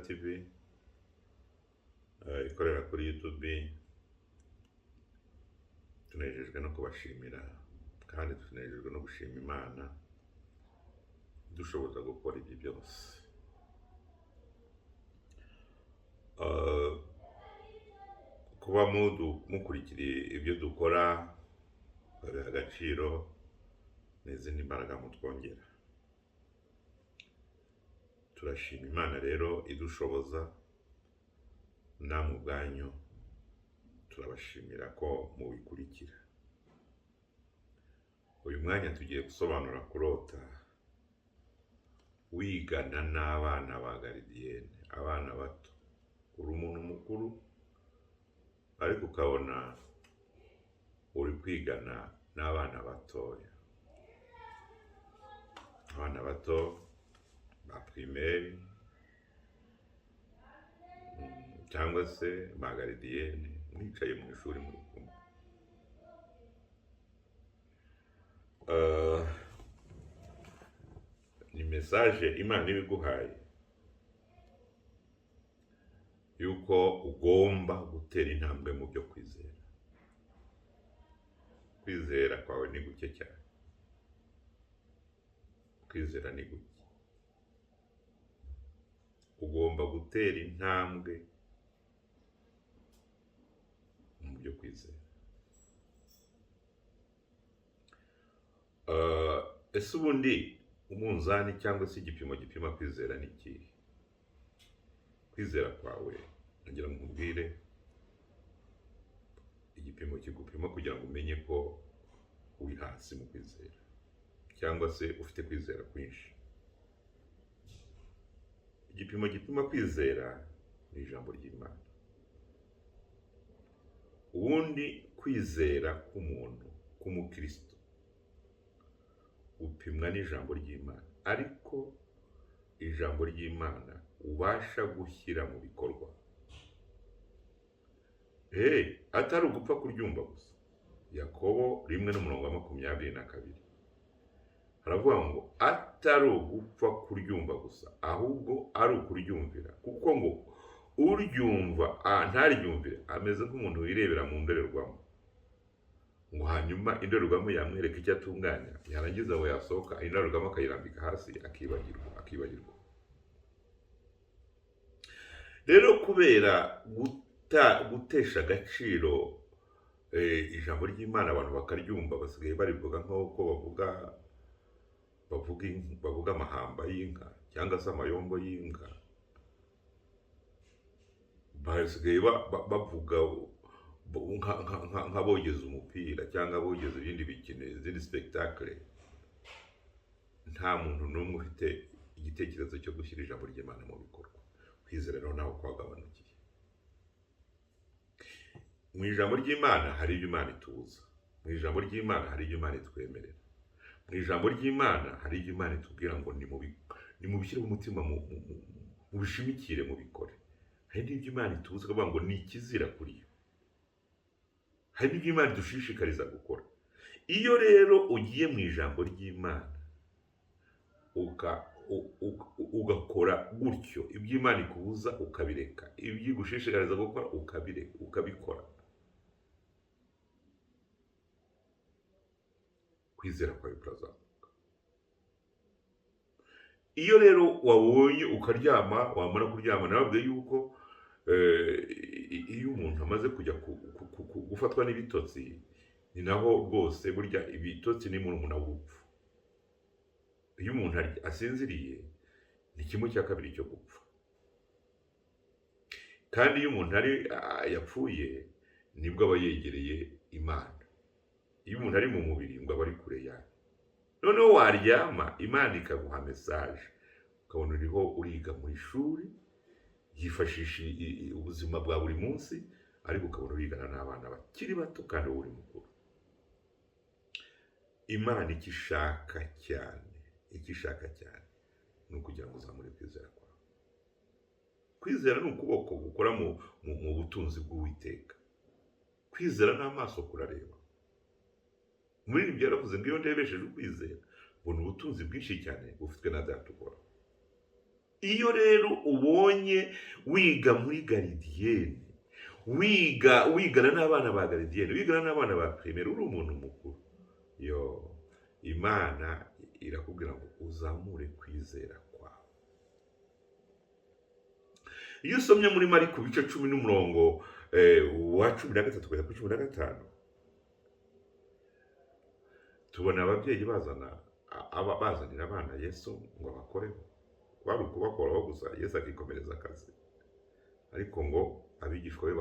TV ikorera kuri YouTube. Tunejejwe no kubashimira kandi tunejejwe no gushima Imana dushoboza gukora ibyo byose. Kuba mukurikiriye ibyo dukora babiha agaciro n'izindi mbaraga mutwongera. Turashima Imana rero idushoboza, namwe ubwanyu turabashimira ko mubikurikira. Uyu mwanya tugiye gusobanura kurota wigana n'abana ba garidiyene, abana bato. Uri umuntu mukuru ariko ukabona uri kwigana n'abana batoya, abana bato ba primaire cyangwa se ba garidiyene, mwicaye mu ishuri muri kumwe. Ni message Imana ibiguhaye yuko ugomba gutera intambwe mu byo kwizera. Kwizera kwawe ni guke cyane. Kwizera ni guke. Ugomba gutera intambwe mu byo kwizera. Ese ubundi umunzani cyangwa se igipimo gipima kwizera ni ikihe? Kwizera kwawe ngira ngo nkubwire igipimo kigupima kugira ngo umenye ko uri hasi mu kwizera cyangwa se ufite kwizera kwinshi. Igipimo gipima kwizera ni ijambo ry'Imana. Ubundi kwizera k'umuntu, k'umukristo, upimwa n'ijambo ry'Imana, ariko ijambo ry'Imana ubasha gushyira mu bikorwa. Atari ugupfa kuryumva gusa. Yakobo 1:22 haravuga ngo atari ugupfa kuryumva gusa, ahubwo ari ukuryumvira. Kuko ngo uryumva ntaryumvire ameze nk'umuntu wirebera mu ndorerwamo, ngo hanyuma indorerwamo yamwereka icyo atunganya, yarangiza ngo yasohoka indorerwamo akayirambika hasi akibagirwa. Rero kubera gutesha agaciro ijambo ry'Imana, abantu bakaryumva basigaye barivuga nk'uko bavuga amahamba y'inka cyangwa se amayombo y'inka. Basigaye bavuga nk'abogeza umupira cyangwa abogeza ibindi bikino, izindi spectacle. Nta muntu n'umwe ufite igitekerezo cyo gushyira ijambo ry'Imana mu bikorwa. Kwizera rero naho kwagabanukiye. Mu ijambo ry'Imana hari ibyo Imana itubuza. Mu ijambo ry'Imana hari ibyo Imana itwemerera. Mu ijambo ry'Imana hari ibyo Imana itubwira ngo nimubishyire umutima, mubishimikire, mubikore. Hari n'ibyo Imana itubuza kuvuga ngo ni ikizira kuri yo. Hari n'ibyo Imana idushishikariza gukora. Iyo rero ugiye mu ijambo ry'Imana ugakora gutyo, ibyo Imana ikubuza ukabireka, ibyo igushishikariza gukora ukabikora, kwizera kwawe kurazamuka. Iyo rero wabonye ukaryama, wamara kuryama, nababwiye yuko iyo umuntu amaze kujya gufatwa n'ibitotsi, ni naho rwose burya ibitotsi ni murumuna w'urupfu. Iyo umuntu asinziriye ni 1/2 cyo gupfa. Kandi iyo umuntu yapfuye nibwo aba yegereye Imana. Iyo umuntu ari mu mubiri ngo aba ari kure yayo. Noneho waryama, Imana ikaguha message, ukabona uriho uriga mu ishuri, yifashisha ubuzima bwa buri munsi, ariko ukabona urigana n'abana bakiri bato kandi uri mukuru. Imana ikishaka cyane ni ukugira ngo uzamure kwizera kwawe. Kwizera ni ukuboko gukora mu butunzi bw'Uwiteka. Kwizera n'amaso kurareba. Muri ibi byaravuze ngo iyo ndebesheje ukwizera, mbona ubutunzi bwinshi cyane bufitwe na Data ukora. iyo rero ubonye wiga muri garidiyeni, wigana n'abana ba garidiyeni, wigana n'abana ba primaire, uri umuntu mukuru, Imana irakubwira ngo uzamure kwizera kwawe. Iyo usomye muri Mariko bice 10 n'umurongo wa 13 kugeza kuri 15, tubona ababyeyi bazanira abana Yesu ngo abakoreho. Kwari ukubakoraho gusa, Yesu akikomereza akazi, ariko ngo abigishwa be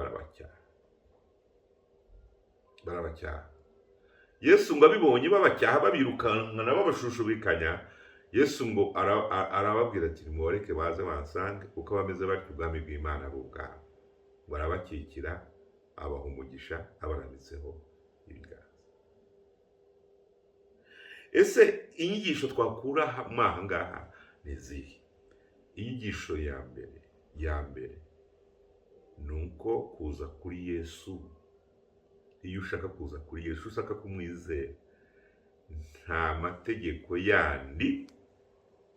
barabacyaha. Yesu ngo abibonye babacyaha, babirukankana, babashushubikanya, Yesu ngo arababwira ati nimworeke baze bansange, kuko bameze batyo ubwami bw'Imana ari ubwabo. Barabakikira, abaha umugisha, abarambitseho ibiganza. Ese inyigisho twakura aha ngaha ni izihe? Inyigisho ya mbere nuko kuza kuri Yesu, iyo ushaka kuza kuri Yesu, ushaka kumwizera, nta mategeko yandi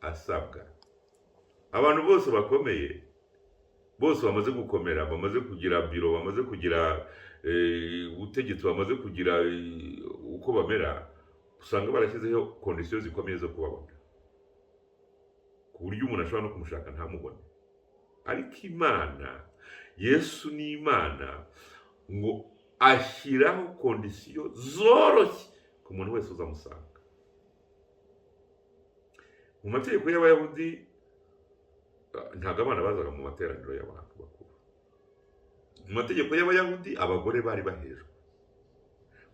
asabwa. Abantu bose bakomeye, bose bamaze gukomera, bamaze kugira biro, bamaze kugira ubutegetsi, bamaze kugira uko bamera, usanga barashyizeho kondisiyo zikomeye zo kubabona, ku buryo umuntu ashobora no kumushaka ntamubone. Ariko Imana, Yesu ni Imana, ngo ashyiraho kondisiyo zoroshye ku muntu wese uzamusanga. Mu mategeko y'Abayahudi, ntabwo abana bazaga mu materaniro y'abantu bakuru. Mu mategeko y'Abayahudi, abagore bari bahejwe.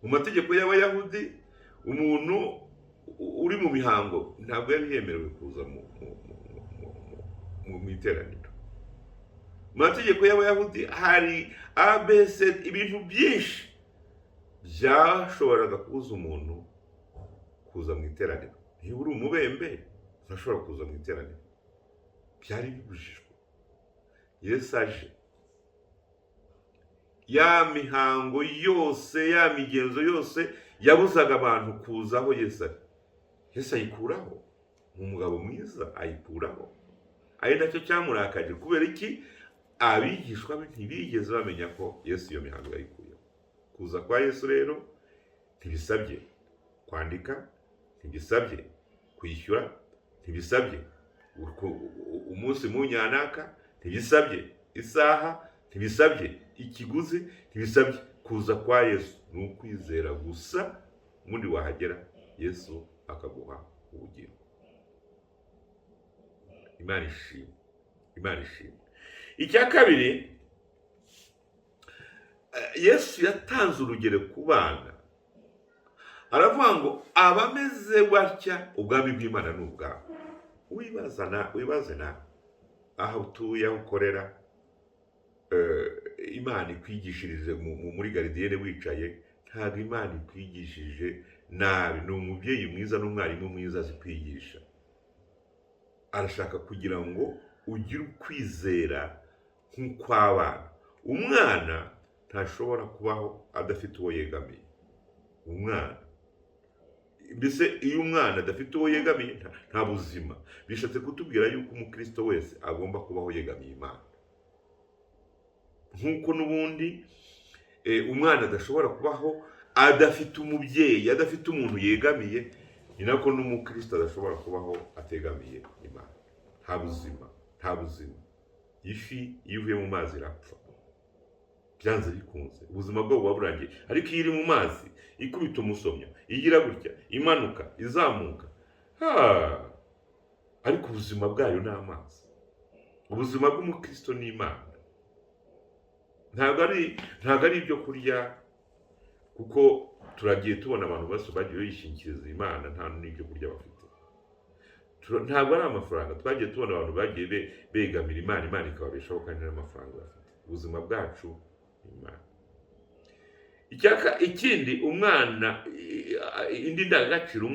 Mu mategeko y'Abayahudi, umuntu uri mu mihango ntabwo yari yemerewe kuza mu iteraniro. Mu mategeko y'Abayahudi hari ABC, ibintu byinshi byashoboraga kubuza umuntu kuza mu iteraniro. Niba uri umubembe, ntashobora kuza mu iteraniro, byari bibujijwe. Yesu aje, ya mihango yose, ya migenzo yose yabuzaga abantu kuzaho Yesu ayikuraho. Umugabo mwiza ayikuraho. Ari nacyo cyamurakaje. Kubera iki? Abigishwa be ntibigeze bamenya ko Yesu iyo mihango yayikuyeho. Kuza kwa Yesu rero ntibisabye kwandika, ntibisabye kwishyura, ntibisabye umunsi mu nyanaka, ntibisabye isaha, ntibisabye ikiguzi, ntibisabye. Kuza kwa Yesu ni ukwizera gusa, mundi wahagera Yesu akaguha ubugingo. Imana ishimwe. Icya kabiri, Yesu yatanze urugero ku bana, aravuga ngo abameze batya ubwami bw'Imana ni ubwabo. Wibaze nawe aho utuye, aho ukorera, Imana ikwigishirize muri garidiyene wicaye, ntabwo Imana ikwigishije nabi. Ni umubyeyi mwiza n'umwarimu mwiza azi kwigisha. Arashaka kugira ngo ugire ukwizera nk'ukw'abana. Umwana ntashobora kubaho adafite uwo yegamiye. Mbese iyo umwana adafite uwo yegamiye nta buzima. Bishatse kutubwira yuko umukristo wese agomba kubaho yegamiye Imana. Nk'uko n'ubundi umwana adashobora kubaho adafite umubyeyi, adafite umuntu yegamiye, ni nako n'umukristo adashobora kubaho ategamiye Imana. Nta buzima. Ifi iyo ivuye mu mazi irapfa, byanze bikunze, ubuzima bwo buba burangiye. Ariko iyo iri mu mazi ikubita umusomyo, igira gutya, imanuka, izamuka, ariko ubuzima bwayo ni amazi. Ubuzima bw'umukristo ni Imana. Ntabwo ari ibyo kurya, kuko turagiye tubona abantu bose bagiye bishingikiriza Imana nta n'ibyo kurya bafite. Ntabwo ari amafaranga. Twagiye tubona abantu bagiye begamira Imana, Imana ikababeshaho kandi n'amafaranga bafite. Ubuzima bwacu ni Imana. Ikindi, umwana, indi ndangagaciro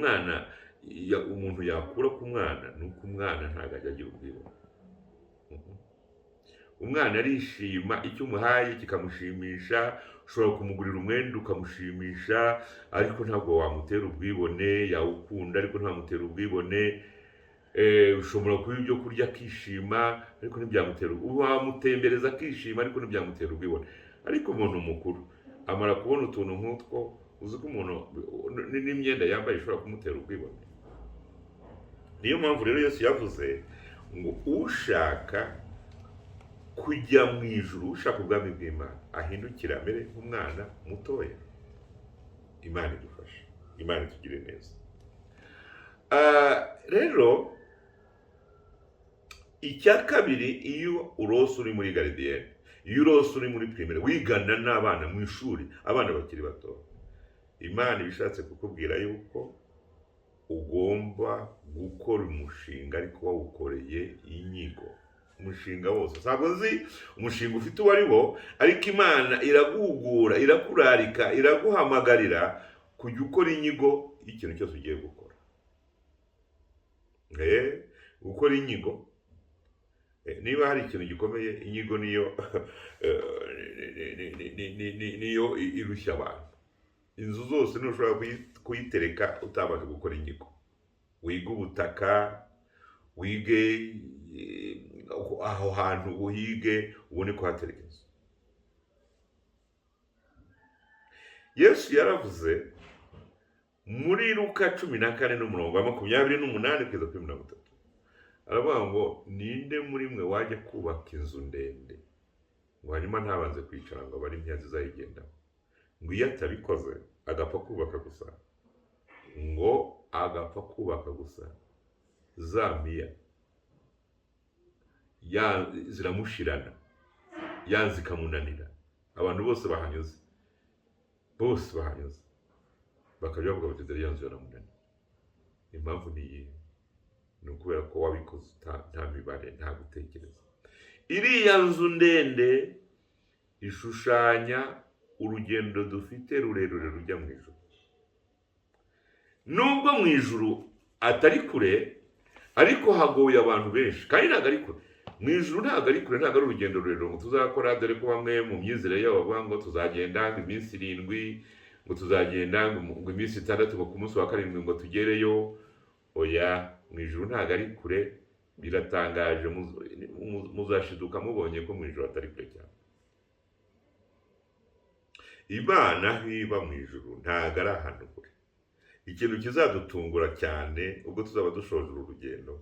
umuntu yakura ku mwana, ni uko umwana ntabwo ajya agira ubwibone. Umwana arishima, icyo umuhaye kikamushimisha. Ushobora kumugurira umwenda ukamushimisha, ariko ntabwo wamutera ubwibone. Yawukunda ariko ntamutera ubwibone. ushobora kuba ibyo kurya akishima ariko ntibyamutera, wamutembereza akishima ariko ntibyamutera ubwibone. Ariko umuntu mukuru amara kubona utuntu nk'utwo, uzi ko umuntu n'imyenda yambaye ishobora kumutera ubwibone. Niyo mpamvu rero Yesu yavuze ngo ushaka kujya mu ijuru, ushaka ubwami bw'Imana ahindukira amere nk'umwana mutoya. Imana idufashe, Imana itugire neza. Rero icya kabiri, iyo urose uri muri garidiyene, iyo urose uri muri primaire wigana n'abana mu ishuri, abana bakiri bato, Imana ibishatse kukubwira yuko ugomba gukora umushinga ariko wawukoreye inyigo. Umushinga wose, ntabwo nzi umushinga ufite uwo ari wo, ariko Imana iraguhugura, irakurarika, iraguhamagarira kujya ukora inyigo y'ikintu cyose ugiye gukora. Gukora inyigo, niba hari ikintu gikomeye, inyigo niyo niyo irushya abantu. Inzu zose ntushobora kuyitereka utabasha gukora inyigo. Wiga ubutaka, wige aho hantu uhige, ubone kuhatereka inzu. Yesu yaravuze muri Luka 14:28 kugeza kuri 30, aravuga ngo ninde muri mwe wajya kubaka inzu ndende ngo hanyuma ntabanze kwicara ngo abari imyanzi zayigendamo, ngo iyo atabikoze agapfa kubaka gusa, ngo agapfa kubaka gusa, za miya ziramushirana, yanze ikamunanira, abantu bose bahanyuze bakajya bavuga bati dore yanzu yaramunaniye. Impamvu ni iyihe? Ni ukubera ko wabikoze nta mibare, nta gutekereza. Iriya nzu ndende ishushanya urugendo dufite rurerure rujya mu ijuru. Nubwo mu ijuru atari kure, ariko hagoye abantu benshi, kandi ntabwo ari kure. Mu ijuru ntabwo ari kure, ntabwo ari urugendo rurerure ngo tuzakora, dore ko bamwe mu myizere yabo bavuga ngo tuzagenda iminsi 7, ngo tuzagenda ngo iminsi 6, ngo ku munsi wa 7 ngo tugereyo. Oya, mu ijuru ntabwo ari kure, biratangaje, muzashiduka mubonye ko mu ijuru atari kure cyane. Imana iba mu ijuru ntabwo ari ahantu kure. Ikintu kizadutungura cyane ubwo tuzaba dushoje uru rugendo,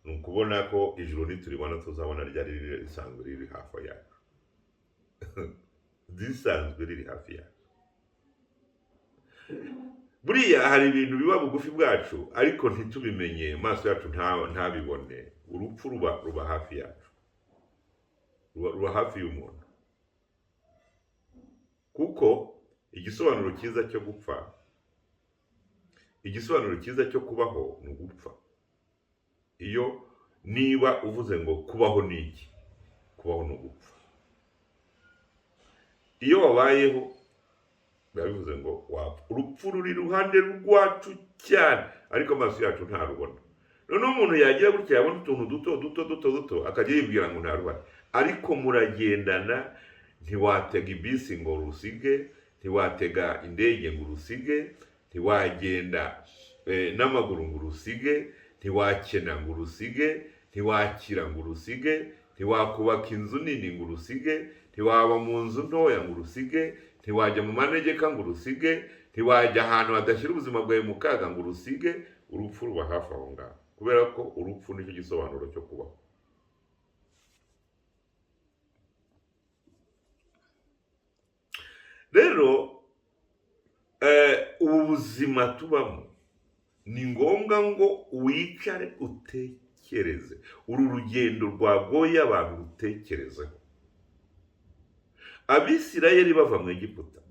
ni ukubona ko ijuru nituribona tuzabona ryari risanzwe riri hafi yacu. Risanzwe riri hafi yacu. Buriya hari ibintu biba bugufi bwacu ariko ntitubimenye, maso yacu ntabibone. Urupfu ruba hafi yacu, ruba hafi y'umuntu, kuko igisobanuro cyiza cyo gupfa, igisobanuro cyiza cyo kubaho ni ugupfa. Iyo niba uvuze ngo kubaho ni iki, kubaho ni ugupfa. Iyo wabayeho bivuze ngo wapfa. Urupfu ruri iruhande rwacu cyane ariko amaso yacu ntarubona. Noneho umuntu yagira gutya yabona utuntu duto akajya yibwira ngo ntaruhari, ariko muragendana. Ntiwatega ibisi ngo rusige, ntiwatega indege ngo rusige, ntiwagenda n'amaguru ngo rusige, ntiwakena ngo rusige, ntiwakira ngo rusige, ntiwakubaka inzu nini ngo rusige, ntiwaba mu nzu ntoya ngo rusige, ntiwajya mu manegeka ngo rusige, ntiwajya ahantu hadashyira ubuzima bwawe mu kaga ngo rusige. Urupfu ruba hafi aho ngaho, kubera ko urupfu nicyo gisobanuro cyo kubaho. Rero ubu buzima tubamo ni ngombwa ngo wicare utekereze. Uru rugendo rwagoye abantu rutekerezeho. Abisirayeli bava mu Egiputa,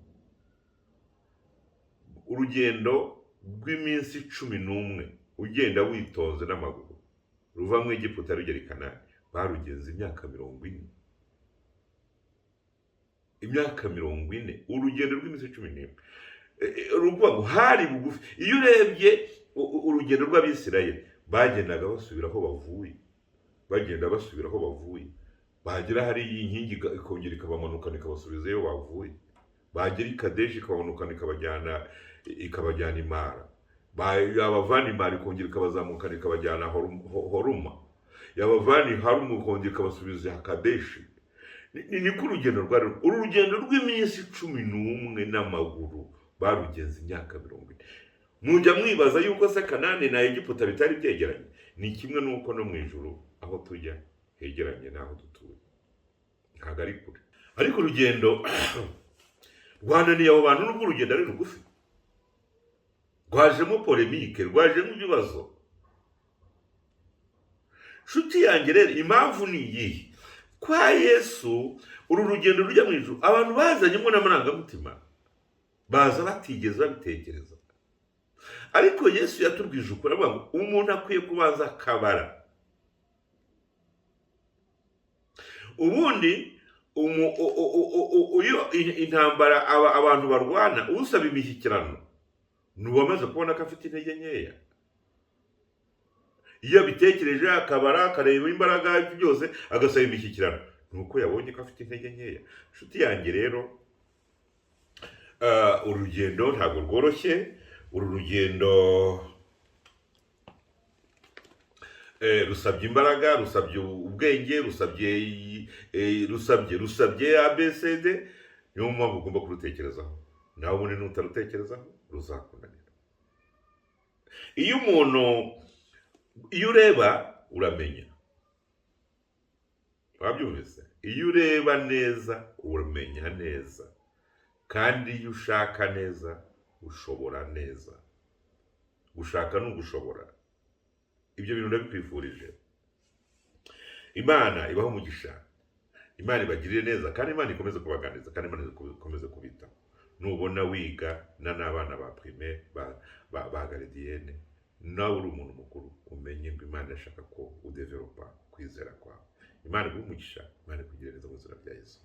urugendo rw'iminsi 11 ugenda witonze n'amaguru, ruva mu Egiputa rugera i Kanani, barugenze imyaka 40. Imyaka 40, urugendo rw'iminsi 11. Uruvuga ngo hari bugufi. Iyo urebye urugendo rw'Abisirayeli, bagendaga basubira aho bavuye, bagera hari inkingi ikongera ikabamanukana ikabasubiza iyo bavuye, bagera i Kadeshi ikabamanukana ikabajyana i Mara, yabavana imari ikongera ikabazamukana ikabajyana horuma, yabavana haruma ikongera ikabasubiza hakadeshi. Niko urugendo rwari. Uru rugendo rw'iminsi 11 n'amaguru barugenze imyaka 40. Mujya mwibaza yuko se Kanani na Egiputa bitari byegeranye? Ni kimwe nuko no mu ijuru aho tujya hegeranye n'aho dutuye, ntabwo ari kure. Ariko urugendo rwananiye abo bantu, n'ubwo urugendo ari rugufi, rwajemo polemike, rwajemo ibibazo. Nshuti yanjye rero, impamvu ni iyihe? Kwa Yesu uru rugendo rujya mu ijuru abantu bazanyemo n'amarangamutima, baza batigeze babitekereza. Ariko Yesu yatubwije ukuri, avuga ngo umuntu akwiye kubanza akabara. Ubundi iyo intambara abantu barwana, usaba imishyikirano nuwamaze kubona ko afite intege nkeya. Iyo bitekereje akabara, akareba imbaraga byose, agasaba imishyikirano, nuko yabonye ko afite intege nkeya. Nshuti yanjye rero, urugendo ntabwo rworoshye. Uru rugendo rusabye imbaraga, rusabye ubwenge, rusabye ABCD. Niyo mpamvu ugomba kurutekerezaho. Nawe ubundi nutarutekerezaho ruzakunanira. Iyo ureba uramenya. Wabyumvise? Iyo ureba neza uramenya neza, kandi iyo ushaka neza ushobora neza. Gushaka n'ugushobora. Ibyo bintu ndabikwifurije. Imana ibaho umugisha, Imana ibagirire neza, kandi Imana ikomeze kubaganiriza, kandi Imana ikomeze kubitaho. Nubona wiga n'abana ba primaire, ba garidiyene, nawe uri umuntu mukuru, umenye ngo Imana irashaka ko udevelopa kwizera kwawe. Imana iguhe umugisha, Imana ikugirire neza mu buzima bwa Yesu.